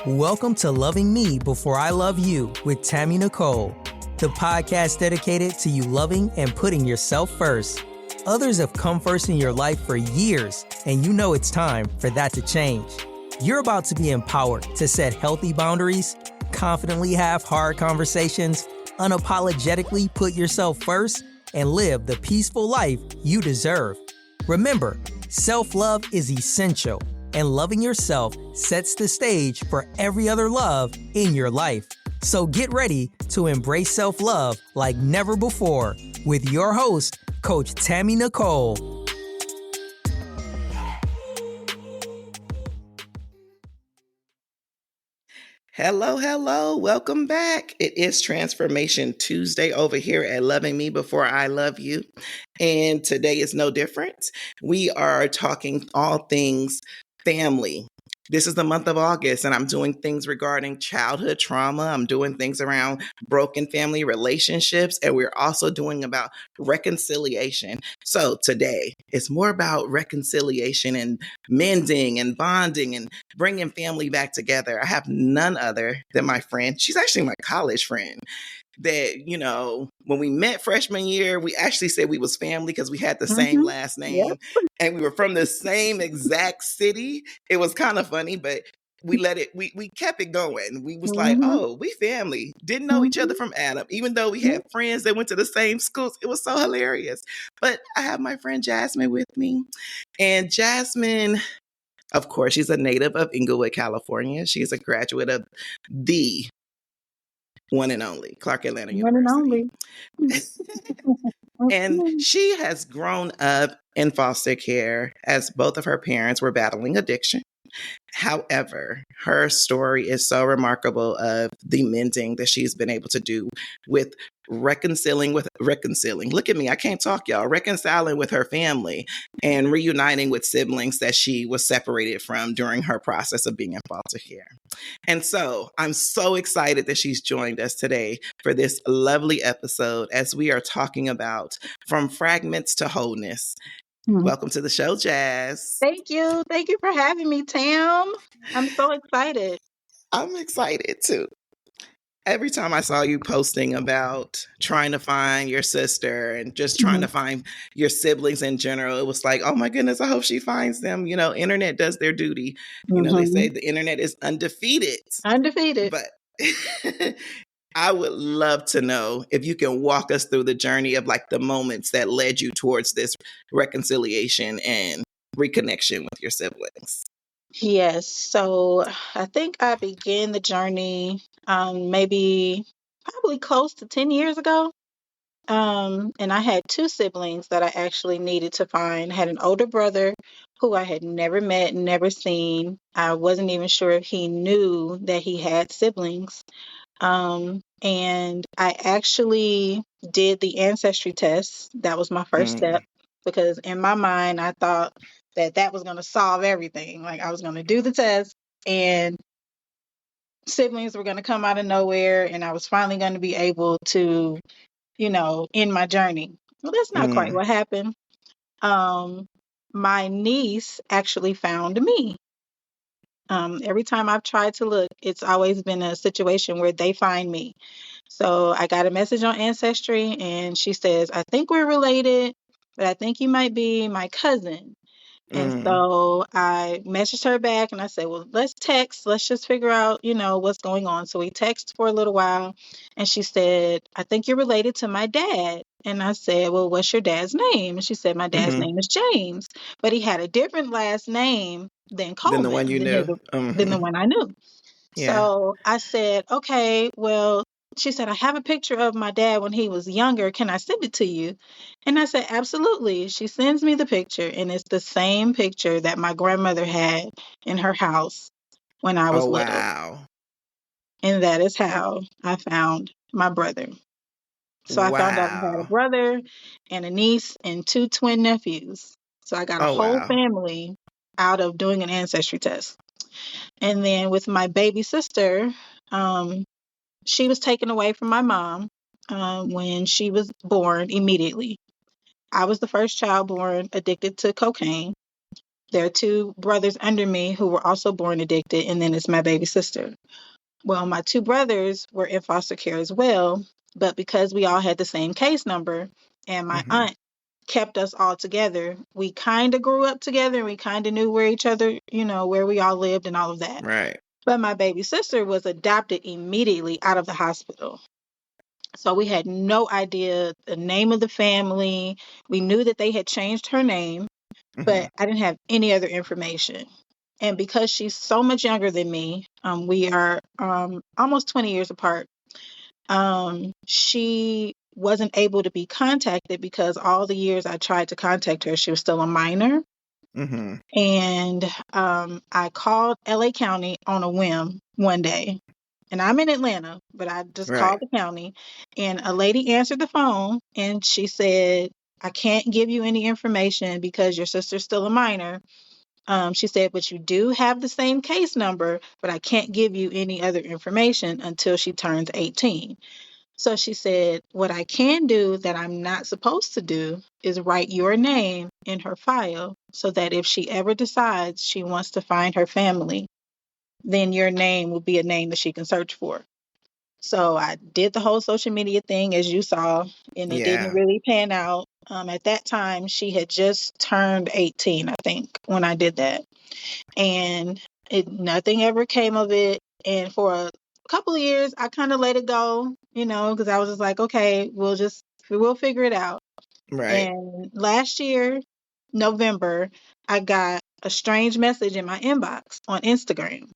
Welcome to Loving Me Before I Love You with Tammy Nicole, the podcast dedicated to you loving and putting yourself first. Others have come first in your life for years, and you know it's time for that to change. You're about to be empowered to set healthy boundaries, confidently have hard conversations, unapologetically put yourself first, and live the peaceful life you deserve. Remember, self-love is essential, and loving yourself sets the stage for every other love in your life. So get ready to embrace self-love like never before with your host, Coach Tammy Nicole. Hello. Welcome back. It is Transformation Tuesday over here at Loving Me Before I Love You. And today is no different. We are talking all things family. This is the month of August, and I'm doing things regarding childhood trauma. I'm doing things around broken family relationships, and we're also doing about reconciliation. So today, it's more about reconciliation and mending and bonding and bringing family back together. I have none other than my friend. She's actually my college friend. That, you know, when we met freshman year, we actually said we was family because we had the same last name. Yep. And we were from the same exact city. It was kind of funny, but we kept it going. We was like, oh, we family. Didn't know each other from Adam, even though we had friends that went to the same schools. It was so hilarious. But I have my friend Jasmine with me. And Jasmine, of course, she's a native of Inglewood, California. She's a graduate of the one and only Clark Atlanta University. And she has grown up in foster care as both of her parents were battling addiction. However, her story is so remarkable of the mending that she's been able to do with reconciling. Look at me, I can't talk, y'all. Reconciling with her family and reuniting with siblings that she was separated from during her process of being in foster care. And so I'm so excited that she's joined us today for this lovely episode as we are talking about From Fragments to Wholeness. Welcome to the show, Jazz. Thank you. Thank you for having me, Tam. I'm so excited. I'm excited too. Every time I saw you posting about trying to find your sister and just trying to find your siblings in general, it was like, oh my goodness, I hope she finds them. You know, internet does their duty. You know, they say the internet is undefeated. But I would love to know if you can walk us through the journey of like the moments that led you towards this reconciliation and reconnection with your siblings. Yes. So I think I began the journey probably close to 10 years ago. And I had two siblings that I actually needed to find. I had an older brother who I had never met, never seen. I wasn't even sure if he knew that he had siblings. And I actually did the ancestry test. That was my first step because in my mind, I thought that was going to solve everything. Like I was going to do the test and siblings were going to come out of nowhere and I was finally going to be able to, end my journey. Well, that's not quite what happened. My niece actually found me. Every time I've tried to look, it's always been a situation where they find me. So I got a message on Ancestry and she says, I think we're related, but I think you might be my cousin. And so I messaged her back and I said, well, let's text. Let's just figure out, what's going on. So we texted for a little while and she said, I think you're related to my dad. And I said, well, what's your dad's name? And she said, my dad's name is James, but he had a different last name than Coleman. Than the one you knew. Than the one I knew. Yeah. So I said, okay, well, she said, I have a picture of my dad when he was younger. Can I send it to you? And I said, absolutely. She sends me the picture, and it's the same picture that my grandmother had in her house when I was little. Wow. And that is how I found my brother. So I found out I had a brother and a niece and two twin nephews. So I got a whole family out of doing an ancestry test. And then with my baby sister, she was taken away from my mom when she was born immediately. I was the first child born addicted to cocaine. There are two brothers under me who were also born addicted, and then it's my baby sister. Well, my two brothers were in foster care as well, but because we all had the same case number and my Mm-hmm. aunt kept us all together, we kind of grew up together and we kind of knew where each other, where we all lived and all of that. Right. But my baby sister was adopted immediately out of the hospital. So we had no idea the name of the family. We knew that they had changed her name, Mm-hmm. but I didn't have any other information. And because she's so much younger than me, we are almost 20 years apart. She wasn't able to be contacted because all the years I tried to contact her, she was still a minor. Mm-hmm. And I called LA County on a whim one day. And I'm in Atlanta, but I just called Right. the county. And a lady answered the phone and she said, I can't give you any information because your sister's still a minor. She said, but you do have the same case number, but I can't give you any other information until she turns 18. So she said, what I can do that I'm not supposed to do is write your name in her file so that if she ever decides she wants to find her family, then your name will be a name that she can search for. So I did the whole social media thing, as you saw, and it didn't Yeah. really pan out. At that time, she had just turned 18, I think, when I did that. And nothing ever came of it. And for a couple of years, I kind of let it go, because I was just like, okay, we'll figure it out. Right. And last year, November, I got a strange message in my inbox on Instagram.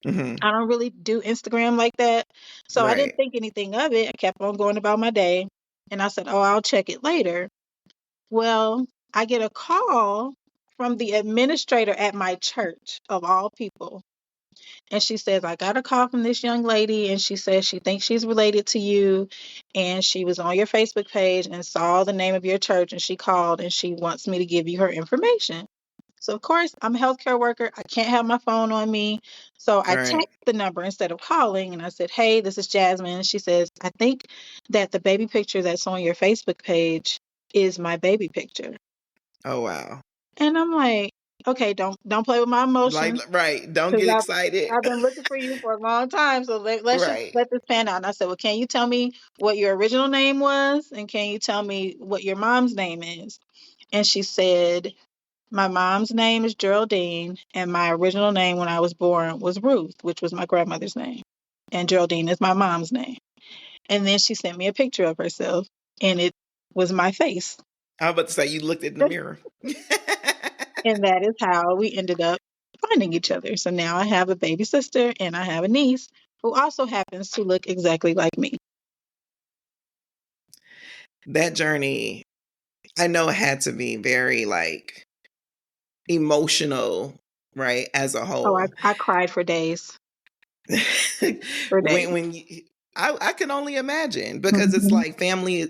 Mm-hmm. I don't really do Instagram like that. So I didn't Right. think anything of it. I kept on going about my day. And I said, oh, I'll check it later. Well, I get a call from the administrator at my church, of all people. And she says, I got a call from this young lady, and she says she thinks she's related to you. And she was on your Facebook page and saw the name of your church, and she called and she wants me to give you her information. So, of course, I'm a healthcare worker. I can't have my phone on me. So I Right. text the number instead of calling, and I said, hey, this is Jasmine. She says, I think that the baby picture that's on your Facebook page is my baby picture. Oh wow. And I'm like, okay, don't play with my Like, emotions right. Don't because get I've excited. I've been looking for you for a long time. So let's just Right. let this pan out. And I said, well, can you tell me what your original name was, and can you tell me what your mom's name is? And she said, my mom's name is Geraldine, and my original name when I was born was Ruth, which was my grandmother's name. And Geraldine is my mom's name. And then she sent me a picture of herself, and it was my face. I was about to say you looked in the mirror. And that is how we ended up finding each other. So now I have a baby sister and I have a niece who also happens to look exactly like me. That journey, I know it had to be very like emotional, right? As a Oh, whole. I cried for days, for days. when you, I can only imagine because it's Hmm. like family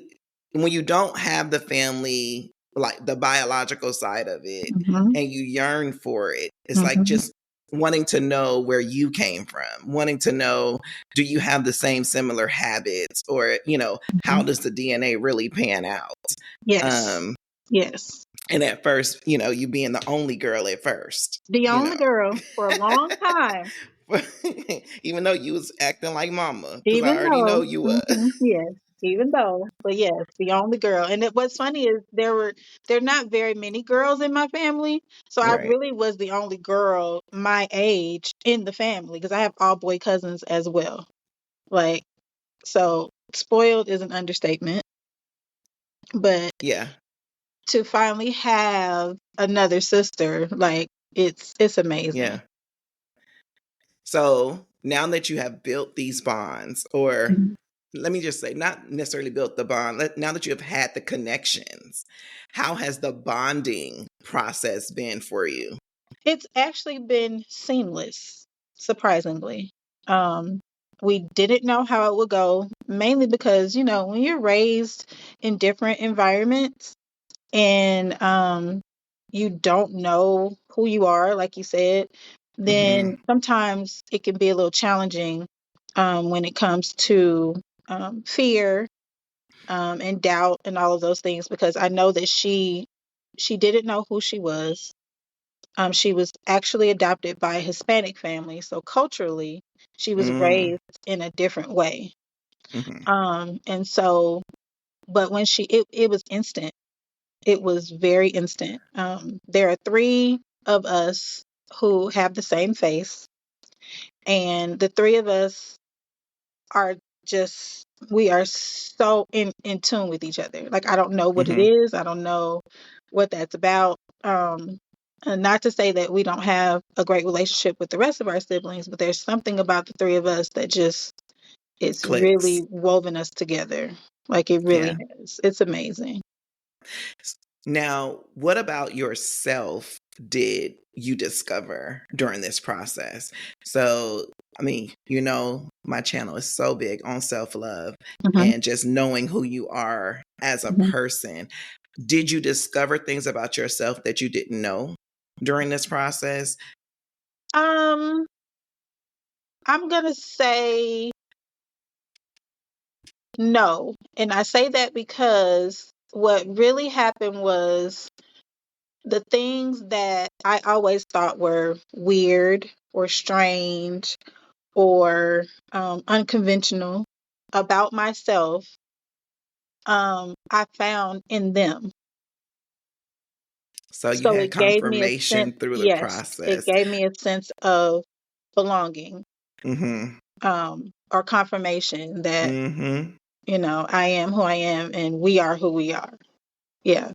when you don't have the family like the biological side of it Hmm. and you yearn for it. It's like Hmm. just wanting to know where you came from, wanting to know do you have the same similar habits or how Hmm. does the DNA really pan out? Yes. Um Yes. and at first, you being the only girl at first, The only girl for a long time, even though you was acting like mama, because I even already know though, you was. yes, even though, but yes, the only girl. And what's funny is there are not very many girls in my family, so I Right. really was the only girl my age in the family because I have all boy cousins as well. Like, so spoiled is an understatement, but Yeah. to finally have another sister, like it's amazing. Yeah. So now that you have built these bonds, or let me just say, not necessarily built the bond, now that you have had the connections, how has the bonding process been for you? It's actually been seamless, surprisingly. Um, we didn't know how it would go, mainly because, when you're raised in different environments and you don't know who you are, like you said, Hmm. then sometimes it can be a little challenging when it comes to fear and doubt and all of those things because I know that she didn't know who she was. She was actually adopted by a Hispanic family, so culturally, she was Mm, raised in a different way. hmm. And so, but when it was instant. It was very instant. There are three of us who have the same face, and the three of us are just we are so in tune with each other. Like I don't know what it Hmm. is. I don't know what that's about. And not to say that we don't have a great relationship with the rest of our siblings, but there's something about the three of us that just it's really Clicks. woven us together. Like it really Yeah. has. It's amazing. Now, what about yourself did you discover during this process? So, I mean, my channel is so big on self love Hmm. and just knowing who you are as a Hmm. person. Did you discover things about yourself that you didn't know during this process? Um, I'm gonna say no. And I say that because what really happened was the things that I always thought were weird or strange or unconventional about myself, I found in them. So, you So had it gave me a confirmation sense, through the yes, it process. gave me a sense of belonging, Mm-hmm. or confirmation that, Mm-hmm. I am who I am and we are who we are. Yeah.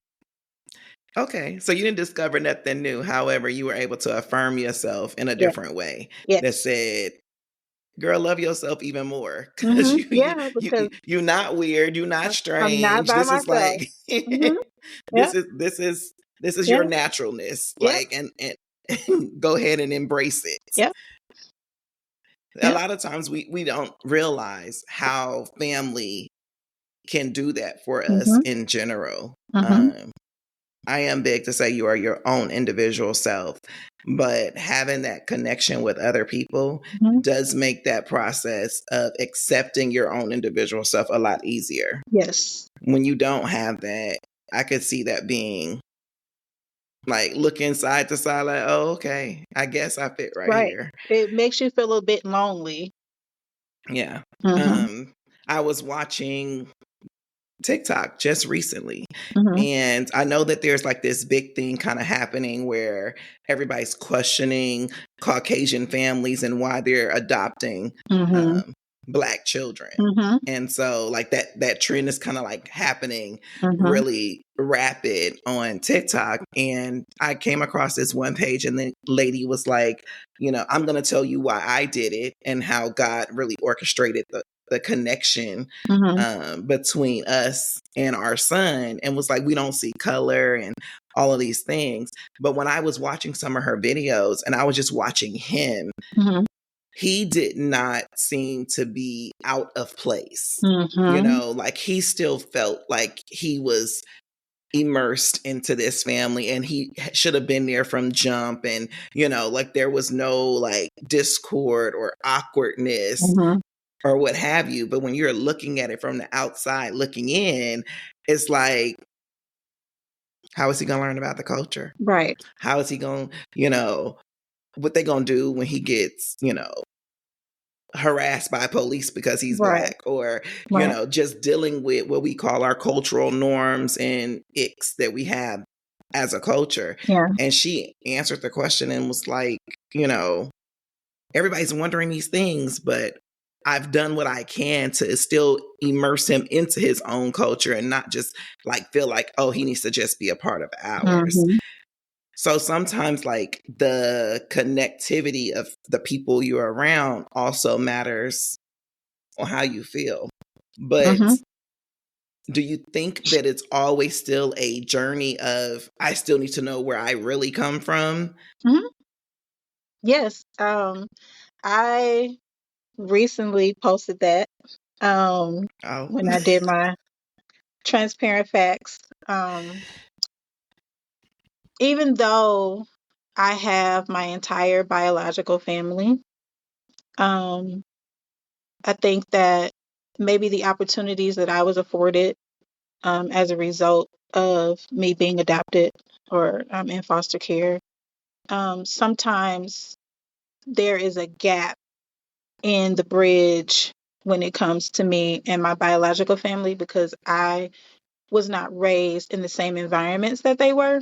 Okay, so you didn't discover nothing new. However, you were able to affirm yourself in a Yeah. different way that Yes. said, "Girl, love yourself even more, because Hmm. Yeah, because you're not weird, you're not I'm not strange. by This is myself. like Hmm. this Yeah. is Yeah. your naturalness. Yeah. Like, and go ahead and embrace it." Yeah. A Yeah. lot of times we don't realize how family can do that for us Hmm. in general. Hmm. Um, I am big to say you are your own individual self, but having that connection with other people Hmm. does make that process of accepting your own individual self a lot easier. Yes. When you don't have that, I could see that being like looking side to side, like, oh, okay, I guess I fit right Right. here. It makes you feel a bit lonely. Yeah. Hmm. I was watching TikTok just recently. Hmm. And I know that there's like this big thing kind of happening where everybody's questioning Caucasian families and why they're adopting Hmm. um, Black children. Hmm. And so like that trend is kind of like happening Hmm. really rapid on TikTok. And I came across this one page and the lady was like, I'm going to tell you why I did it and how God really orchestrated the connection Hmm. between us and our son, and was like, we don't see color and all of these things. But when I was watching some of her videos and I was just watching him, Hmm. he did not seem to be out of place. Hmm. Like he still felt like he was immersed into this family and he should have been there from jump, and like there was no like discord or awkwardness Hmm. or what have you. But when you're looking at it from the outside looking in, it's like, how is he going to learn about the culture? Right. How is he going, what they going to do when he gets, harassed by police because he's Right. Black, or Right. just dealing with what we call our cultural norms and icks that we have as a culture. Yeah. And she answered the question and was like, everybody's wondering these things, but I've done what I can to still immerse him into his own culture and not just like feel like, oh, he needs to just be a part of ours. Hmm. So sometimes like the connectivity of the people you're around also matters on how you feel. Hmm. But do you think that it's always still a journey of, I still need to know where I really come from? Hmm. Yes. I recently posted that Oh, when I did my transparent facts. Even though I have my entire biological family, um, I think that maybe the opportunities that I was afforded, as a result of me being adopted or in foster care, sometimes there is a gap in the bridge when it comes to me and my biological family because I was not raised in the same environments that they were.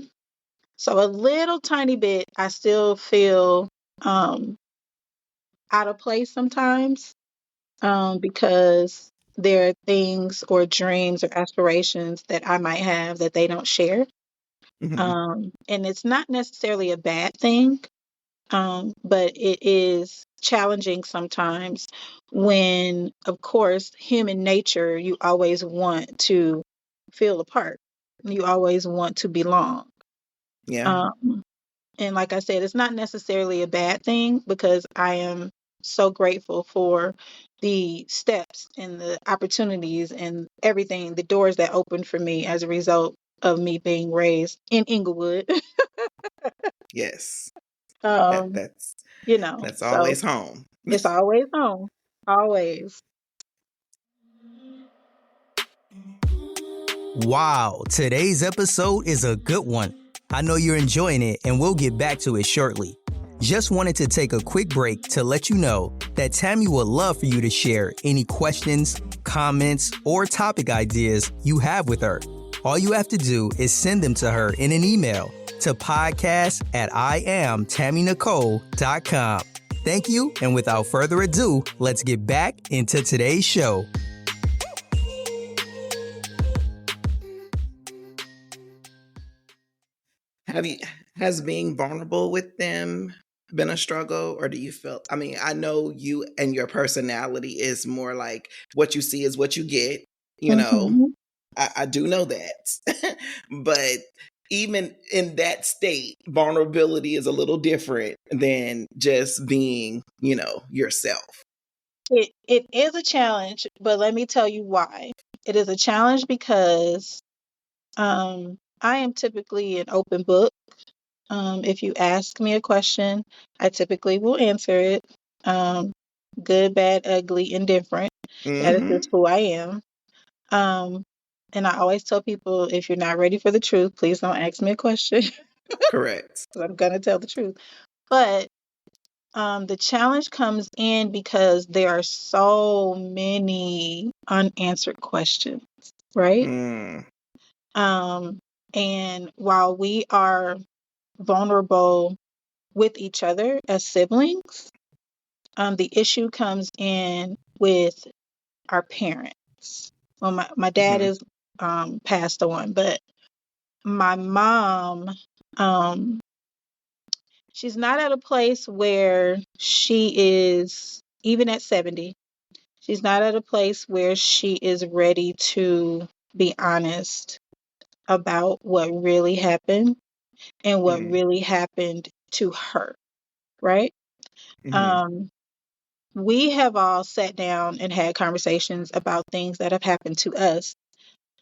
So a little tiny bit, I still feel um, out of place sometimes because there are things or dreams or aspirations that I might have that they don't share. Hmm. And it's not necessarily a bad thing, but it is challenging sometimes when, of course, human nature, you always want to feel a part. You always want to belong. Yeah. Um, and like I said, it's not necessarily a bad thing because I am so grateful for the steps and the opportunities and everything, the doors that opened for me as a result of me being raised in Inglewood. Yes. That um, that's that's so always home. it's always on, always. Wow, today's episode is a good one. I know you're enjoying it, and we'll get back to it shortly. Just wanted to take a quick break to let you know that Tammy would love for you to share any questions, comments, or topic ideas you have with her. All you have to do is send them to her in an email to podcast@IamTammyNicole.com. Thank you, and without further ado, let's get back into today's show. Have you has being vulnerable with them been a struggle, or do you feel? I mean, I know you and your personality is more like what you see is what you get. You know, Hmm. I do know that, but even in that state, vulnerability is a little different than just being, yourself. It is a challenge, but let me tell you why. It is a challenge because I am typically an open book. If you ask me a question, I typically will answer it. Um, Good, bad, ugly, indifferent. That is Mm-hmm. just who I am. Um, and I always tell people if you're not ready for the truth, please don't ask me a question Correct. 'cause I'm going to tell the truth. But the challenge comes in because there are so many unanswered questions, right? Mm, Um, and while we are vulnerable with each other as siblings, the issue comes in with our parents. Well, my dad mm-hmm, is passed on, but my mom, um, she's not at a place where she is, even at 70, she's not at a place where she is ready to be honest about what really happened and what mm, really happened to her, right? mm-hmm, Um, we have all sat down and had conversations about things that have happened to us,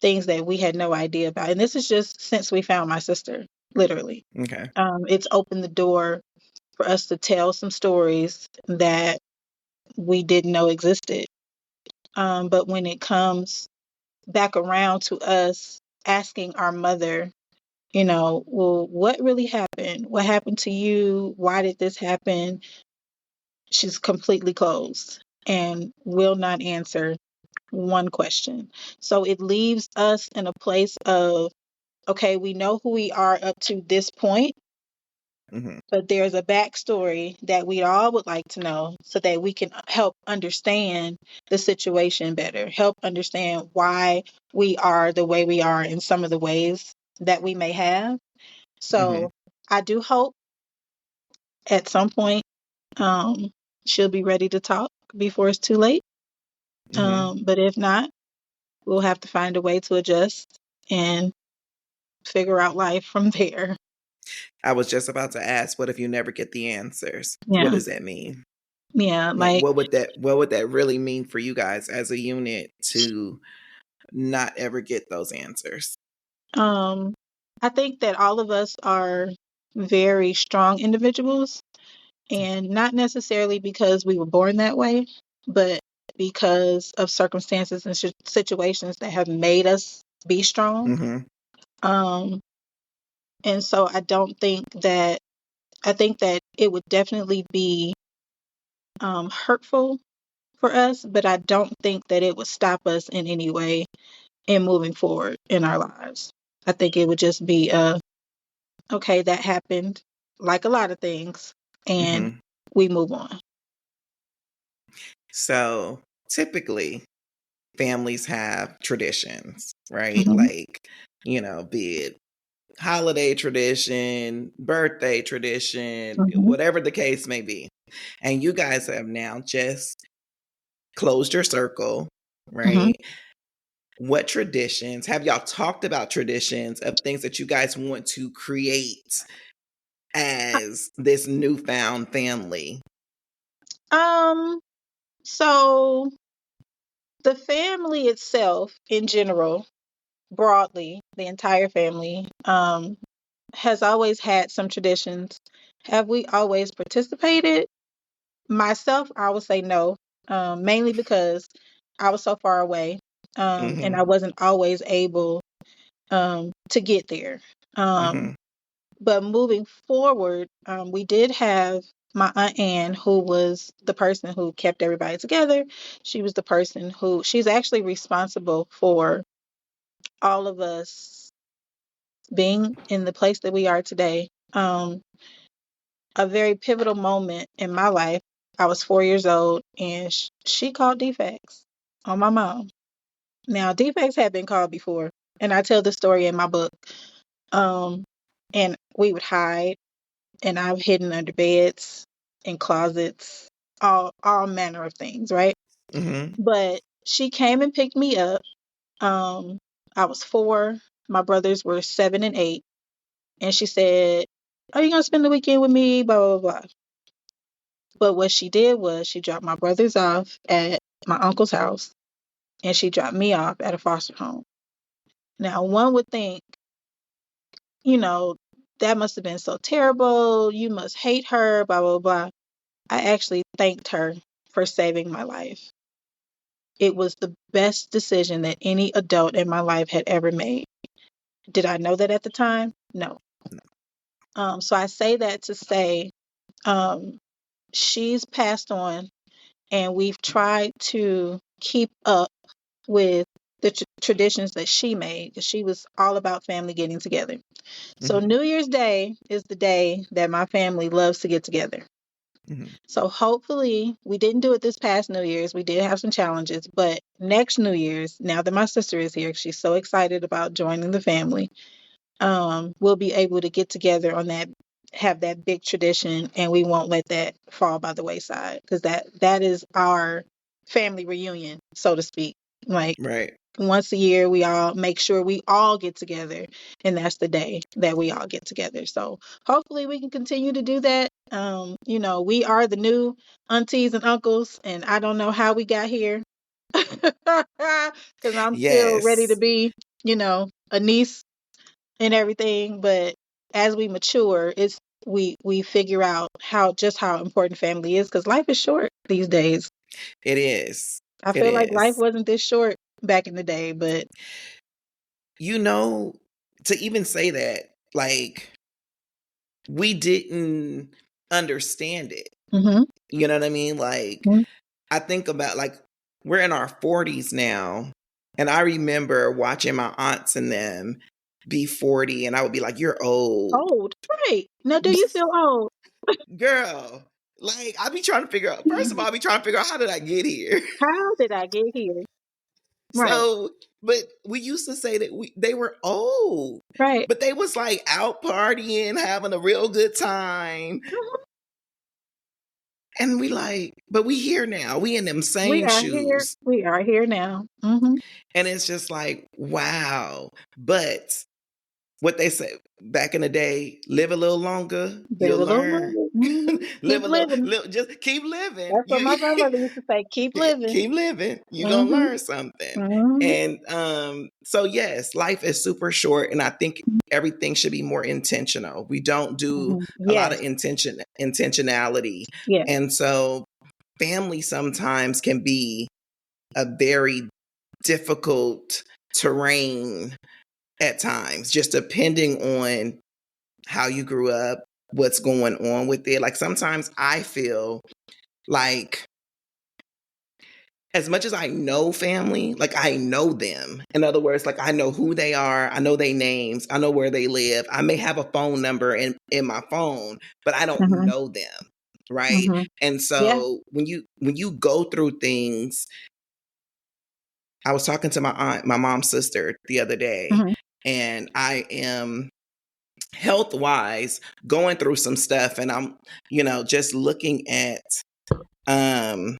things that we had no idea about. And this is just since we found my sister, literally. okay. It's opened the door for us to tell some stories that we didn't know existed. But when it comes back around to us asking our mother, well, what really happened? What happened to you? Why did this happen? She's completely closed and will not answer one question. So it leaves us in a place of, okay, we know who we are up to this point, Mm-hmm, but there's a backstory that we all would like to know so that we can help understand the situation better, help understand why we are the way we are in some of the ways that we may have. mm-hmm, So I do hope at some point um, she'll be ready to talk before it's too late. mm-hmm. But if not, we'll have to find a way to adjust and figure out life from there. I was just about to ask, what if you never get the answers? What Yeah. does that mean? Yeah. Like, Like, what would that really mean for you guys as a unit to not ever get those answers? um, I think that all of us are very strong individuals, and not necessarily because we were born that way, but because of circumstances and situations that have made us be strong. Mm-hmm. Um, and so I don't think that I think that it would definitely be hurtful for us, but I don't think that it would stop us in any way in moving forward in our lives. I think it would just be okay, that happened, like a lot of things, and Mm-hmm. we move on. So typically, families have traditions, right? Hmm. Like, be it holiday tradition, birthday tradition, Hmm. whatever the case may be. And you guys have now just closed your circle, Hmm. right? What traditions have y'all talked about, traditions of things that you guys want to create as this newfound family? Um, so the family itself, in general, broadly, the entire family, has always had some traditions. Have we always participated? Myself, I would say no, mainly because I was so far away, and I Mm-hmm. wasn't always able to get there. Um, Mm-hmm. but moving forward, we did have my Aunt Anne, who was the person who kept everybody together. She was the person who, she's actually responsible for all of us being in the place that we are today. A very pivotal moment in my life. I was 4 years old, and she called defects on my mom. Now, defects had been called before, and I tell the story in my book. Um, and we would hide, and I've hidden under beds, in closets, all manner of things, right? Mm-hmm. But she came and picked me up. I was 4. My brothers were 7 and 8, and she said, "Are you gonna spend the weekend with me?" Blah blah blah. But what she did was she dropped my brothers off at my uncle's house, and she dropped me off at a foster home. Now, one would think, you know, that must have been so terrible. You must hate her, blah, blah, blah. I actually thanked her for saving my life. It was the best decision that any adult in my life had ever made. Did I know that at the time? No. So I say that to say um, she's passed on, and we've tried to keep up with the traditions that she made, because she was all about family getting together. So Mm-hmm. New Year's Day is the day that my family loves to get together. Mm-hmm. So hopefully, we didn't do it this past New Year's. We did have some challenges, but next New Year's, now that my sister is here, she's so excited about joining the family. We'll be able to get together on that, have that big tradition, and we won't let that fall by the wayside, because that is our family reunion, so to speak. Like, Right. once a year, we all make sure we all get together, and that's the day that we all get together. So hopefully we can continue to do that. We are the new aunties and uncles, and I don't know how we got here, because I'm still ready to Yes, be, a niece and everything. But as we mature, we figure out how important family is, because life is short these days. it is. I It feel like life is. wasn't this short back in the day, but You know, to even say that, like, we didn't understand it. mhm, You know what I mean? Like, mhm. I think about, like, we're in our 40s now, and I remember watching my aunts and them be 40, and I would be like, "You're old." Old, right. Now, do you feel old? Girl, like, I be trying to figure out, first of all, I be trying to figure out, how did I get here? How did I get here? Right, So, but we used to say that they were old, right. but they was like out partying, having a real good time. Mhm. And we like, but we here now. We in them We same are here. shoes. We are here now. And it's just like, wow. But what they say back in the day, live a little longer, Live you'll a little learn. longer. Live Keep a living. little, just keep living. That's what my grandmother used to say. Keep living. Keep living. You're gonna Hmm. learn something. Hmm. And so yes, life is super short, and I think everything should be more intentional. We don't do Hmm. a lot Yes. of intentionality. Yeah. And so family sometimes can be a very difficult terrain at times, just depending on how you grew up, what's going on with it. Like sometimes I feel like as much as I know family, like I know them. In other words, like I know who they are, I know their names, I know where they live. I may have a phone number in my phone, but I don't Mm-hmm. know them. Right. Mm-hmm. And Yeah. so when you go through things, I was talking to my aunt, my mom's sister the other day, Mm-hmm. and I am health wise going through some stuff, and I'm, just looking at um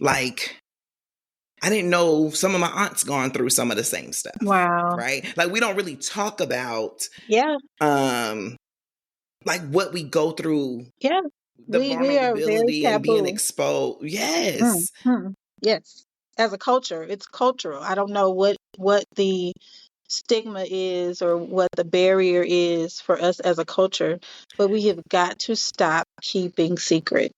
like I didn't know some of my aunts gone through some of the same stuff, Wow. right? Like we don't really talk about Yeah. um like what we go through, Yeah. the We are very vulnerability and being taboo. exposed. Yes. Mm-hmm. Yes. As a culture, it's cultural. I don't know what the stigma is or what the barrier is for us as a culture, but we have got to stop keeping secrets.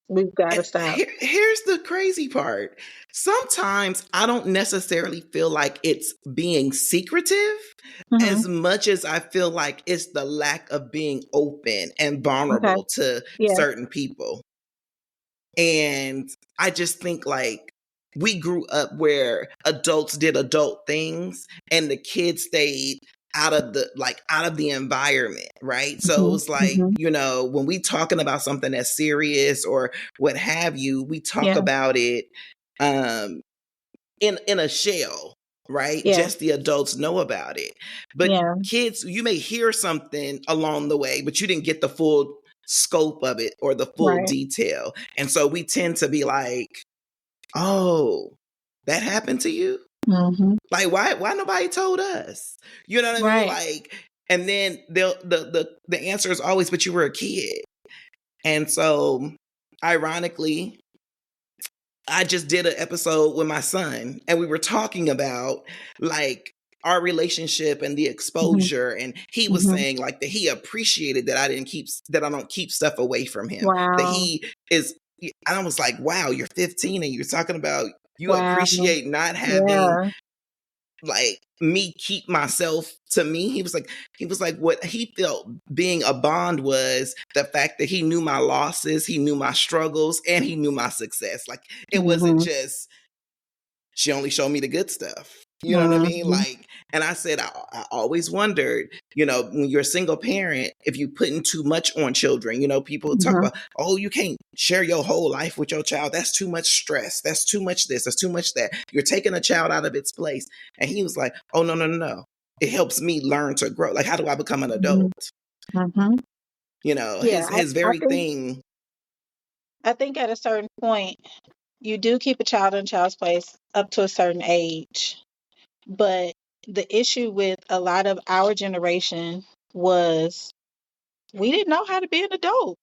We've got to And stop. here's the crazy part. Sometimes I don't necessarily feel like it's being secretive Mm-hmm. as much as I feel like it's the lack of being open and Okay. vulnerable to Yeah. certain people. And I just think like we grew up where adults did adult things and the kids stayed out of the environment, right? So it Mm-hmm. was like, Mm-hmm. when we talking about something that's serious or what have you, we talk Yeah. about it um in a shell, right? Yeah. Just the adults know about it. But Yeah. kids, you may hear something along the way, but you didn't get the full scope of it or the full Right. detail. And so we tend to be like, "Oh, that happened to you? Mm-hmm. Like why nobody told us?" You know what I mean? Right. Like, and then the answer is always, "But you were a kid." And so ironically, I just did an episode with my son and we were talking about like our relationship and the Mm-hmm. exposure, and he was Mm-hmm. saying like that he appreciated that I don't keep stuff away from him. That Wow. he is I was like, "Wow, you're 15 and you're talking about you Wow. appreciate not having Yeah. like me keep myself to me." He was like what he felt being a bond was the fact that he knew my losses, he knew my struggles, and he knew my success. Like it wasn't Mm-hmm. just she only showed me the good stuff. You know what I mean? Mm-hmm. Like, and I said, I always wondered, when you're a single parent, if you putting too much on children, people talk Mm-hmm. about, oh, you can't share your whole life with your child. That's too much stress. That's too much this. That's too much that. You're taking a child out of its place. And he was like, oh, no, no, no, no. It helps me learn to grow. Like, how do I become an Mm-hmm. adult? Mm-hmm. Yeah. His I very think thing. I think at a certain point you do keep a child in child's place up to a certain age. But the issue with a lot of our generation was we didn't know how to be an adult.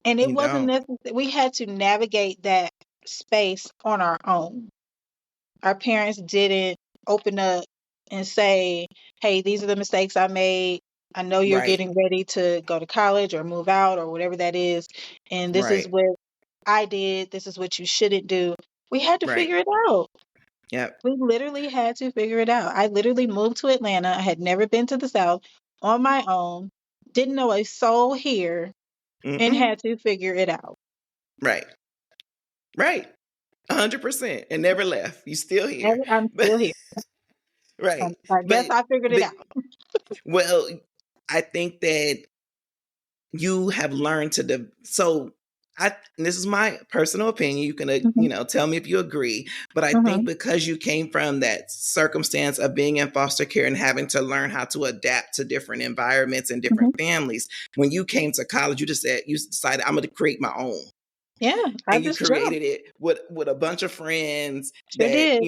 And it You wasn't don't. necessary. We had to navigate that space on our own. Our parents didn't open up and say, hey, these are the mistakes I made. I know you're Right. getting ready to go to college or move out or whatever that is. And this is Right. what I did. This is what you shouldn't do. We had to Right. figure it out. Yep. We literally had to figure it out. I literally moved to Atlanta. I had never been to the South on my own, didn't know a soul here, and Mm-mm. had to figure it out. Right. Right. 100%, and never left. You still here. And I'm But still here. right. I guess But I figured it the out. well, I think that you have learned to so and this is my personal opinion. You can Hmm. tell me if you agree, but I think Hmm. because you came from that circumstance of being in foster care and having to learn how to adapt to different environments and Hmm. different families, when you came to college, you decided I'm going to create my own. Yeah, I And you just jumped. created it with a bunch of friends Sure that did.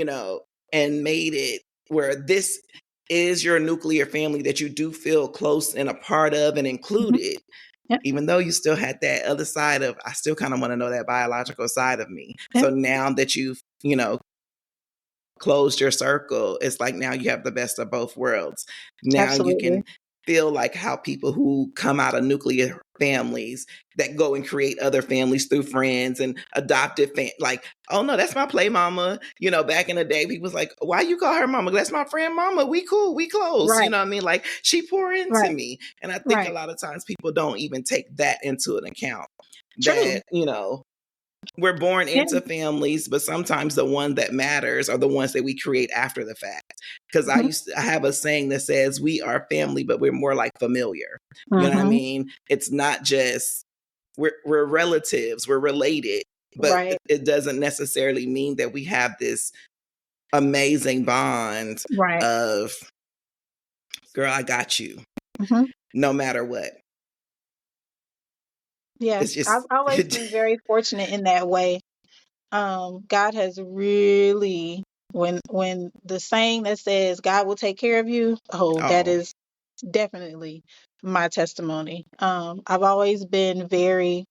and made it where this is your nuclear family that you do feel close and a part of and Hmm. included, Yep. even though you still had that other side of I still kind of want to know that biological side of me. Yep. So now that you've closed your circle, it's like now you have the best of both worlds. Now you Absolutely. can feel like how people who come out of nuclear families that go and create other families through friends and adopted like, oh no, that's my play mama. Back in the day, people was like, why you call her mama? That's my friend mama. We cool, we close. You Right. know what I mean? Like, she pour into Right. me. And I think a Right. lot of times people don't even take that into an account. True. That, we're born Yeah. into families, but sometimes the one that matters are the ones that we create after the fact. Because I have a saying that says we are family, but we're more like familiar. You know what I mean? It's not just we're relatives, we're related, but Right. it doesn't necessarily mean that we have this amazing bond Right. of, girl, I got you, hmm no matter what. Yeah. It's I've just always been very fortunate in that way. God has really, when the saying that says God will take care of you, oh, that oh, is definitely my testimony. I've always been very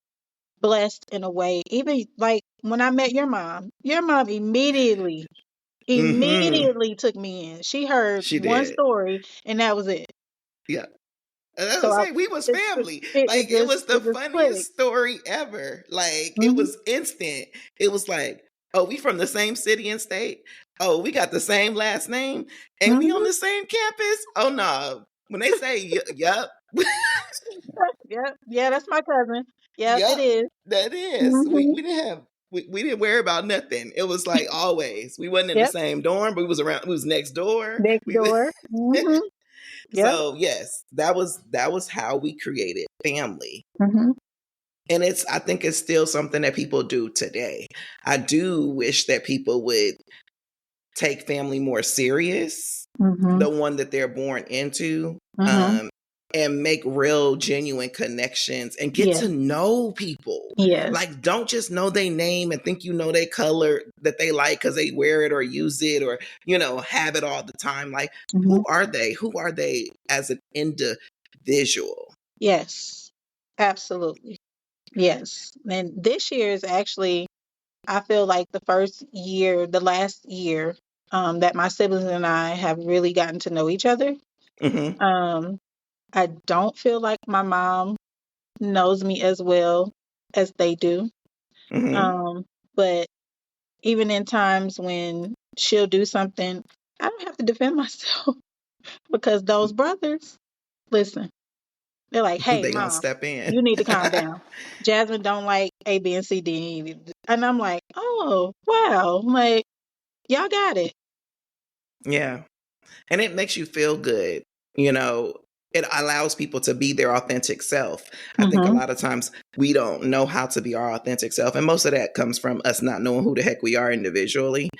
blessed in a way. Even like when I met your mom mm-hmm. immediately took me in. She heard She one did. story and that was it. Yeah. And I So was I, saying, we was it, family. it Like, it just was the it just clicked. funniest story ever. Like, it hmm was instant. It was like, oh, we from the same city and state. Oh, we got the same last name, and we on hmm the same campus. Oh no. When they say yup, Yep. Yeah, that's my cousin. Yep, it yup, is. that is. hmm We didn't have we didn't worry about nothing. It was like always. We wasn't in the Yep. same dorm, but we was next door. Next We door. Yep. so yes, that was how we created family. hmm And I think it's still something that people do today. I do wish that people would take family more serious, hmm the one that they're born into, hmm and make real, genuine connections and get Yes. to know people. Yes. Like, don't just know their name and think you know their color that they like because they wear it or use it or, have it all the time. Like, hmm who are they? Who are they as an individual? Yes. Absolutely. Yes. And this year is actually, I feel like the last year, that my siblings and I have really gotten to know each other. Hmm. Um, I don't feel like my mom knows me as well as they do. Hmm. Um, but even in times when she'll do something, I don't have to defend myself because those brothers, listen, they're like, "Hey, They gonna mom, step in. you need to calm down. Jasmine don't like A, B, and C, D, and E." And I'm like, "Oh, wow. Like, y'all got it." Yeah. And it makes you feel good. You know, it allows people to be their authentic self. I think a Mhm. lot of times we don't know how to be our authentic self. And most of that comes from us not knowing who the heck we are individually,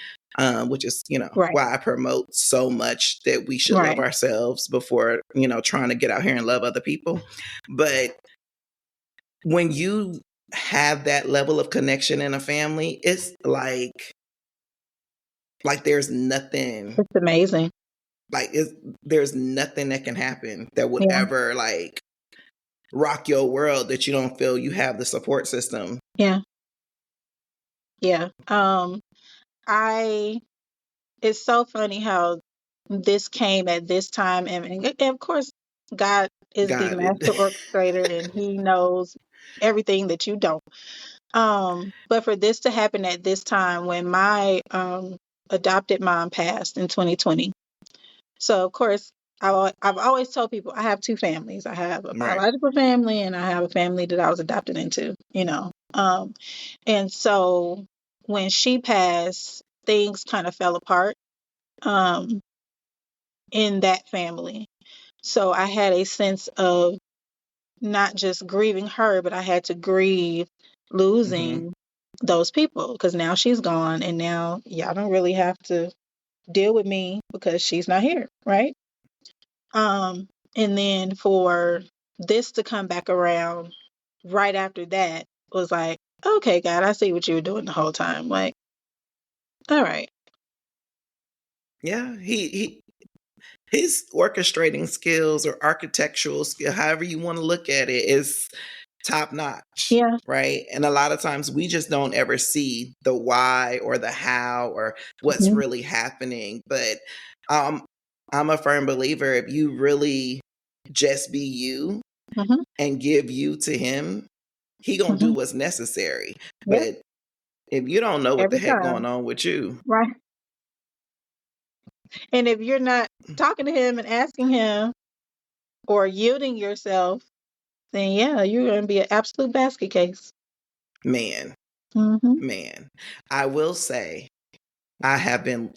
which is, Right. why I promote so much that we should love Right. ourselves before, trying to get out here and love other people. But when you have that level of connection in a family, it's like there's nothing It's amazing. like there's nothing that can happen that would Yeah. ever like rock your world that you don't feel you have the support system. Yeah. Yeah. I it's so funny how this came at this time and of course God is the God, it, master orchestrator and he knows everything that you don't. But for this to happen at this time when my adopted mom passed in 2020. So of course I've always told people I have two families. I have a right. biological family and I have a family that I was adopted into, you know. And so when she passed, things kind of fell apart um in that family. So I had a sense of not just grieving her, but I had to grieve Hmm. losing those people because now she's gone and now y'all don't really have to deal with me because she's not here, right? And then for this to come back around right after that was like, okay, God, I see what you were doing the whole time. Like, all right. Yeah, he his orchestrating skills or architectural skill, however you want to look at it, is top notch, Yeah. right? And a lot of times we just don't ever see the why or the how or what's Mhm. really happening. But um, I'm a firm believer if you really just be you, Mm-hmm. and give you to him, he gonna do Mm-hmm. what's necessary. Yep. But if you don't know what the Every heck going time. on with you, Right. And if you're not talking to him and asking him or yielding yourself, then yeah, you're going to be an absolute basket case. man, Mm-hmm. man, I will say I have been,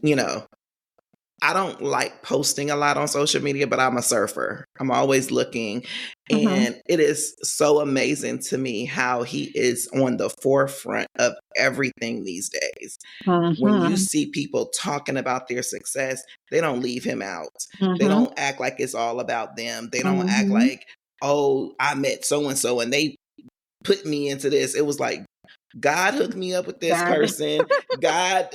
I don't like posting a lot on social media, but I'm a surfer. I'm always looking. Mm-hmm. And it is so amazing to me how he is on the forefront of everything these days. When you Mm-hmm. see people talking about their success, they don't leave him out. They Mm-hmm. don't act like it's all about them. They don't act Mm-hmm. like, oh, I met so and so and they put me into this. It was like, God hooked me up with this Got it. person. God,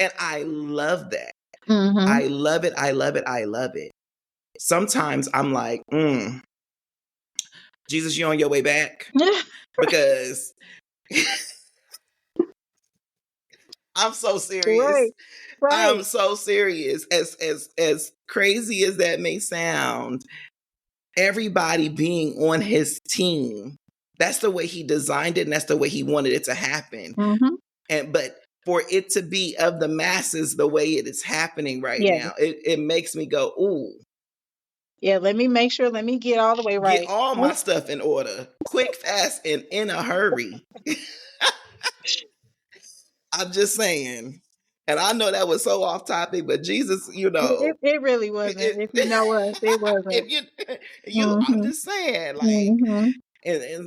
and I love that. Mm-hmm. I love it. I love it. I love it. Sometimes I'm like, Jesus, you on your way back? Because I'm so serious. Right. I'm Right. so serious. As crazy as that may sound, everybody being on his team, that's the way he designed it and that's the way he wanted it to happen. Mm-hmm. But for it to be of the masses the way it is happening right Yeah. now, it makes me go, ooh, Yeah. Let me get all the way get right. all my stuff in order, quick, fast, and in a hurry. I'm just saying. And I know that was so off topic, but Jesus, It really wasn't. If you know us, it wasn't. if I'm Mm-hmm. just saying, like, Mm-hmm.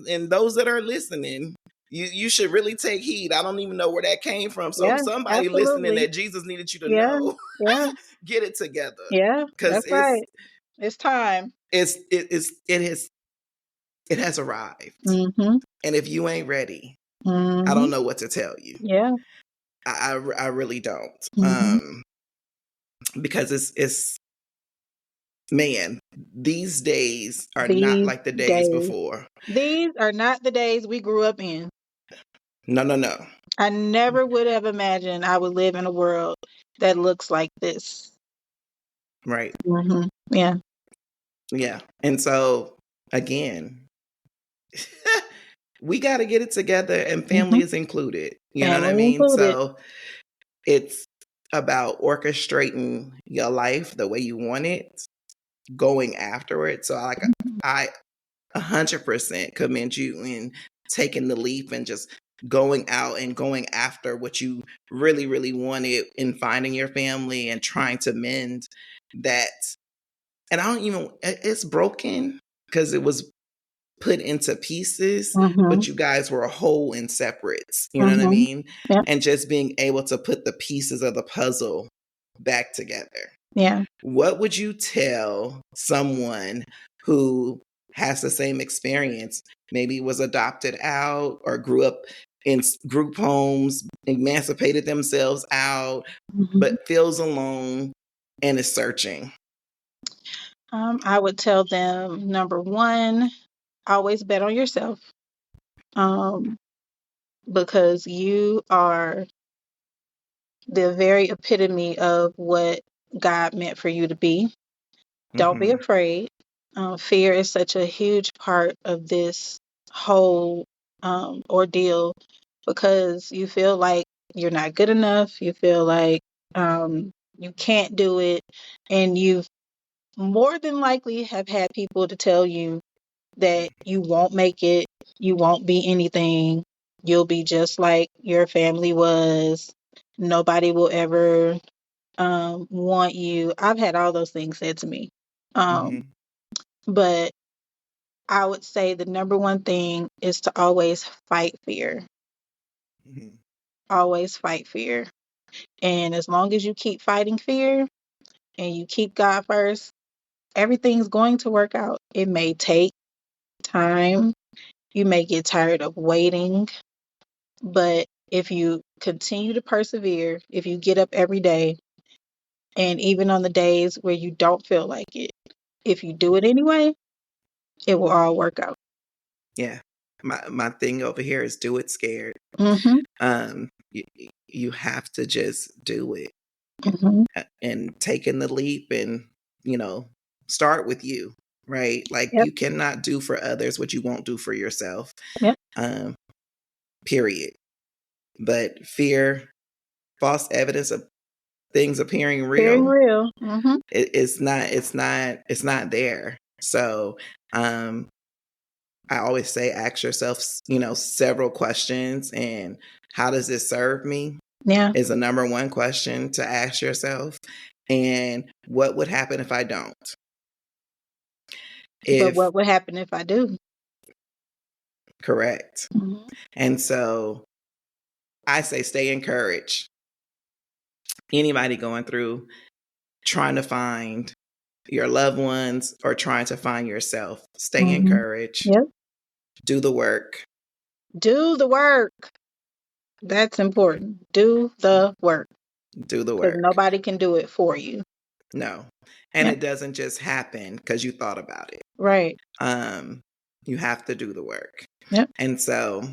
and those that are listening, you should really take heed. I don't even know where that came from. So Yeah. somebody listening Absolutely. that Jesus needed you to Yeah. know, Yeah. get it together, Yeah. because That's right. It's time. it has arrived. Mm-hmm. And if you ain't ready, I Mm-hmm. don't know what to tell you. Yeah. I really don't. Mm-hmm. Because it's man, these days are not These like the days days. before. These are not the days we grew up in. No, no, no. I never would have imagined I would live in a world that looks like this. Right. Mm-hmm. Yeah. Yeah. And so again, we got to get it together and Mm-hmm. family is included. You know what I Family mean? included. So it's about orchestrating your life the way you want it, going after it. So I 100% commend you in taking the leap and just going out and going after what you really, really wanted in finding your family and trying to mend that. And I don't even, it's broken because it was put into pieces, Mm-hmm. but you guys were whole and separates. You know what I Mm-hmm. mean? Yeah. And just being able to put the pieces of the puzzle back together. Yeah. What would you tell someone who has the same experience, maybe was adopted out or grew up in group homes, emancipated themselves out, Mm-hmm. but feels alone and is searching? I would tell them, number one, always bet on yourself. Um, because you are the very epitome of what God meant for you to be. Don't be Mm-hmm. afraid. Fear is such a huge part of this whole ordeal because you feel like you're not good enough. You feel like you can't do it. And you've more than likely have had people to tell you that you won't make it, you won't be anything, you'll be just like your family was. Nobody will ever want you. I've had all those things said to me. Um, Mm-hmm. but I would say the number one thing is to always fight fear. Mm-hmm. Always fight fear. And as long as you keep fighting fear and you keep God first, everything's going to work out. It may take time. You may get tired of waiting, but if you continue to persevere, if you get up every day, and even on the days where you don't feel like it, if you do it anyway, it will all work out. Yeah. My thing over here is do it scared. Mm-hmm. You, you have to just do it Mm-hmm. and taking the leap and, start with you. right? Like Yep. you cannot do for others what you won't do for yourself. Yep. Period. But fear, false evidence of things appearing Very real, real. Mm-hmm. it's not there. So I always say ask yourself, several questions, and how does this serve me? Yeah. Is the number one question to ask yourself. And what would happen if I don't? But what would happen if I do? Correct. Mm-hmm. And so I say stay encouraged. Anybody going through trying to find your loved ones or trying to find yourself, stay Mm-hmm. encouraged. Yep. Do the work. Do the work. That's important. Do the work. Do the Because work. nobody can do it for you. No. And Yep. it doesn't just happen because you thought about it. Right. You have to do the work. Yep. And so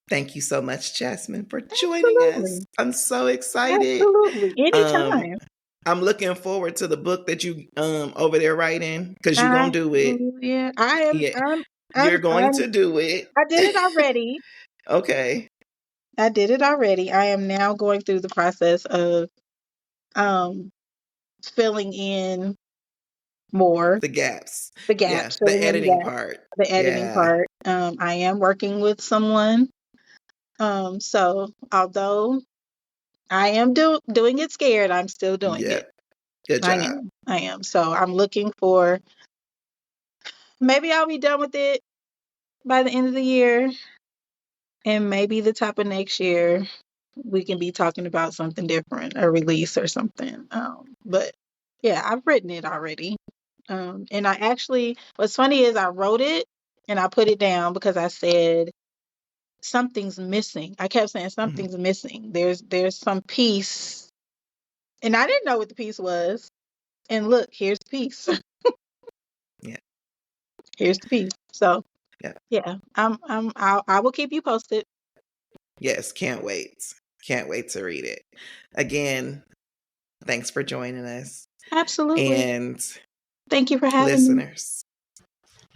thank you so much, Jasmine, for joining us. I'm so excited. Absolutely. Anytime. I'm looking forward to the book that you over there writing, because you're gonna do it. Yeah, I am. Yeah, you're going to do it. I did it already. Okay. I did it already. I am now going through the process of filling in more The gaps. the Yeah, gaps, the filling in the editing gaps, part. the editing Yeah. part. I am working with someone. So although I am doing it scared, I'm still doing Yep. it. Good job. I am. So I'm looking for, maybe I'll be done with it by the end of the year, and maybe the top of next year we can be talking about something different, a release or something. But yeah, I've written it already. And I actually, what's funny is I wrote it and I put it down because I said something's missing. I kept saying something's missing. There's some piece, and I didn't know what the piece was. And look, here's the piece. Yeah. Here's the piece. So yeah, I will keep you posted. Yes, can't wait. Can't wait to read it. Again, thanks for joining us. Absolutely. And thank you for having listeners.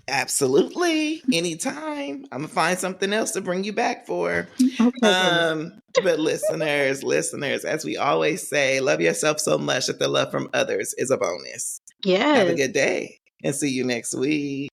Absolutely. Anytime. I'm gonna find something else to bring you back for. Okay. But listeners, as we always say, love yourself so much that the love from others is a bonus. Yes. Have a good day and see you next week.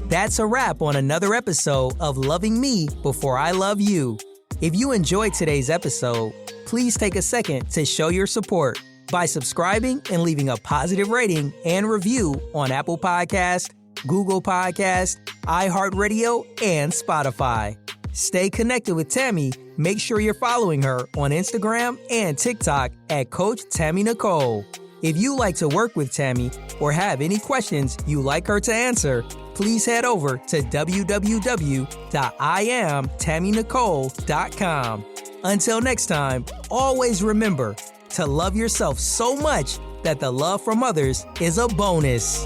That's a wrap on another episode of Loving Me Before I Love You. If you enjoyed today's episode, please take a second to show your support by subscribing and leaving a positive rating and review on Apple Podcasts, Google Podcasts, iHeartRadio, and Spotify. Stay connected with Tammy. Make sure you're following her on Instagram and TikTok at Coach Tammy Nicole. If you like to work with Tammy or have any questions you'd like her to answer, please head over to www.IamTammyNicole.com. Until next time, always remember to love yourself so much that the love from others is a bonus.